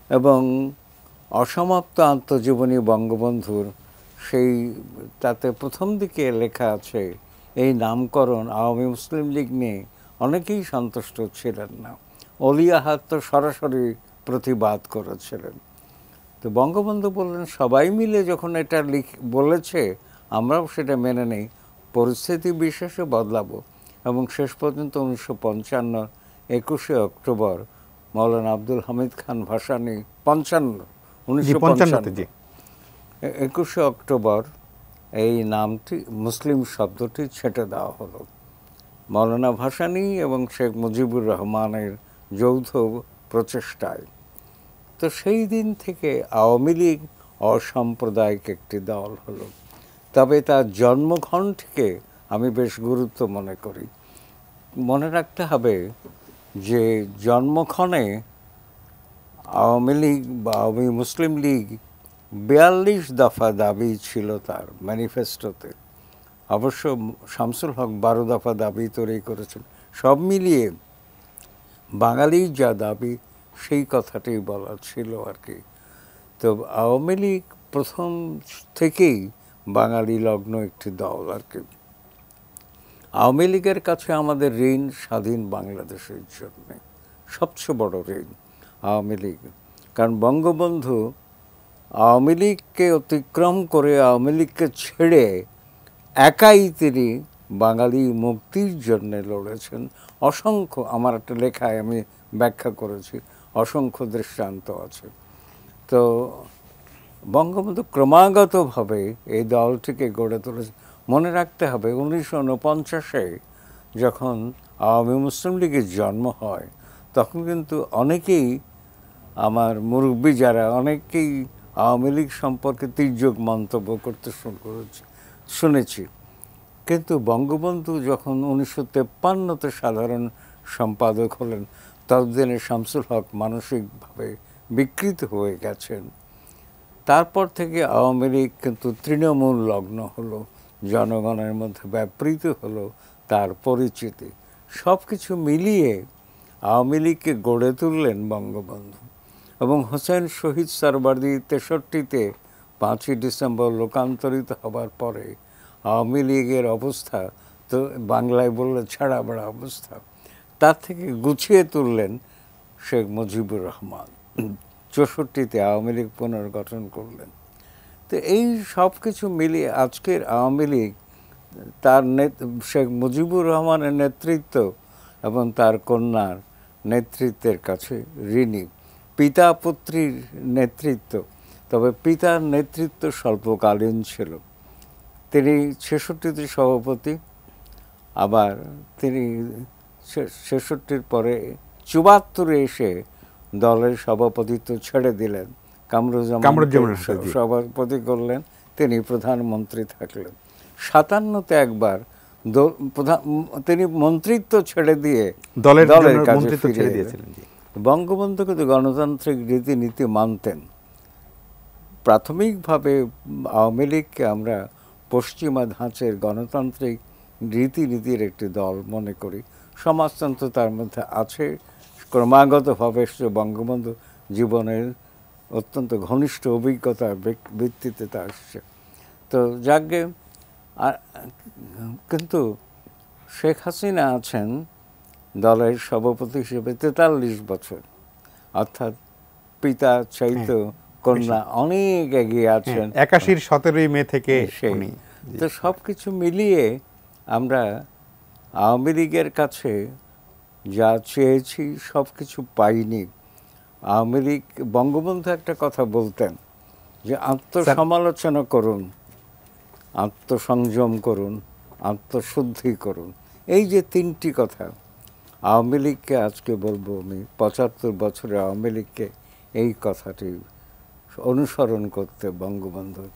এবং অসমাপ্ত আত্মজীবনী বঙ্গবন্ধুর সেই তাতে প্রথম দিকে লেখা আছে এই নামকরণ আওয়ামী মুসলিম লীগ নিয়ে অনেকেই সন্তুষ্ট ছিলেন না। অলি আহাদ তো সরাসরি প্রতিবাদ করেছিলেন। তো বঙ্গবন্ধু বললেন সবাই মিলে যখন এটা বলেছে আমরাও সেটা মেনে নেই, পরিস্থিতি বিশেষে বদলাবো। এবং শেষ পর্যন্ত 1955 21শে অক্টোবর মৌলানা আব্দুল হামিদ খান ভাসানী 1955 21শে অক্টোবর এই নামটি মুসলিম শব্দটি ছেঁটে দেওয়া হলো মৌলানা ভাসানী এবং শেখ মুজিবুর রহমানের যৌথ প্রচেষ্টায়। তো সেই দিন থেকে আওয়ামী লীগ অসাম্প্রদায়িক একটি দল হলো। তবে তার জন্মক্ষণটিকে আমি বেশ গুরুত্ব মনে করি। মনে রাখতে হবে যে জন্মক্ষণে আওয়ামী লীগ বা আওয়ামী মুসলিম লীগ 42 দফা দাবি ছিল তার ম্যানিফেস্টোতে। অবশ্য শামসুল হক 12 দফা দাবি তৈরি করেছেন। সব মিলিয়ে বাঙালির যা দাবি সেই কথাটি বলা ছিল আর কি। তো আওয়ামী লীগ প্রথম থেকেই বাঙালি লগ্ন একটি দল আর কি। আওয়ামী লীগের কাছে আমাদের ঋণ স্বাধীন বাংলাদেশের জন্য সবচেয়ে বড় ঋণ আওয়ামী লীগ। কারণ বঙ্গবন্ধু আওয়ামী লীগকে অতিক্রম করে আওয়ামী লীগকে ছেড়ে একাই তিনি বাঙালি মুক্তির জন্য লড়েছেন। অসংখ্য, আমার একটা লেখায় আমি ব্যাখ্যা করেছি, অসংখ্য দৃষ্টান্ত আছে। তো বঙ্গবন্ধু ক্রমাগতভাবে এই দলটিকে গড়ে তুলেছে। মনে রাখতে হবে 1949-এ যখন আওয়ামী মুসলিম লীগের জন্ম হয় তখন কিন্তু অনেকেই আমার মুরব্বী যারা অনেকেই আওয়ামী লীগ সম্পর্কে তির্যক মন্তব্য করতে শুনেছি। কিন্তু বঙ্গবন্ধু যখন 1953-তে সাধারণ সম্পাদক হলেন ততদিনে শামসুল হক মানসিকভাবে বিকৃত হয়ে গেছেন। তারপর থেকে আওয়ামী লীগ কিন্তু তৃণমূল লগ্ন হলো, জনগণের মধ্যে ব্যাপৃত হলো তার পরিচিতি। সব কিছু মিলিয়ে আওয়ামী লীগকে গড়ে তুললেন বঙ্গবন্ধু। এবং হোসেন শহীদ সরওয়ার্দী 63-তে 5ই ডিসেম্বর লোকান্তরিত হবার পরে আওয়ামী লীগের অবস্থা তো বাংলায় বললে ছাড়া বেড়া অবস্থা, তার থেকে গুছিয়ে তুললেন শেখ মুজিবুর রহমান। 64-তে আওয়ামী লীগ পুনর্গঠন করলেন। তো এই সব কিছু মিলিয়ে আজকের আওয়ামী লীগ তার শেখ মুজিবুর রহমানের নেতৃত্ব এবং তার কন্যার নেতৃত্বের কাছে ঋণী। পিতা পুত্রীর নেতৃত্ব, তবে পিতার নেতৃত্ব স্বল্পকালীন ছিল। তিনি 66-তে সভাপতি, আবার তিনি 66-র পরে 74-এ এসে দলের সভাপতিত্ব ছেড়ে দিলেন, কামরুজ্জামান সভাপতি করলেন, তিনি প্রধানমন্ত্রী থাকলেন। 57-তে একবার তিনি মন্ত্রিত্ব ছেড়ে দিয়ে দলের কাছে ফিরে দিয়েছিলেন। বঙ্গবন্ধু কিন্তু গণতান্ত্রিক রীতিনীতি মানতেন। প্রাথমিকভাবে আওয়ামী লীগকে আমরা পশ্চিমা ধাঁচের গণতান্ত্রিক রীতিনীতির একটি দল মনে করি। সমাজতন্ত্র তার মধ্যে আছে, ক্রমাগতভাবে বঙ্গবন্ধু জীবনের অত্যন্ত ঘনিষ্ঠ অভিজ্ঞতার ভিত্তিতে তা আসছে। তো যাকে কিন্তু শেখ হাসিনা আছেন দলের সভাপতি হিসেবে 43 বছর, অর্থাৎ পিতা চাইতো কন্যা অনেক এগিয়ে আছেন। 81-র 17ই মে থেকে। তো সব কিছু মিলিয়ে আমরা আওয়ামী লীগের কাছে যা চেয়েছি সব কিছু পাইনি। আওয়ামী লীগ, বঙ্গবন্ধু একটা কথা বলতেন যে আত্মসমালোচনা করুন, আত্মসংযম করুন, আত্মশুদ্ধি করুন। এই যে 3টি কথা আওয়ামী লীগকে আজকে বলবো আমি, 75 বছরে আওয়ামী লীগকে এই কথাটি অনুসরণ করতে বঙ্গবন্ধুর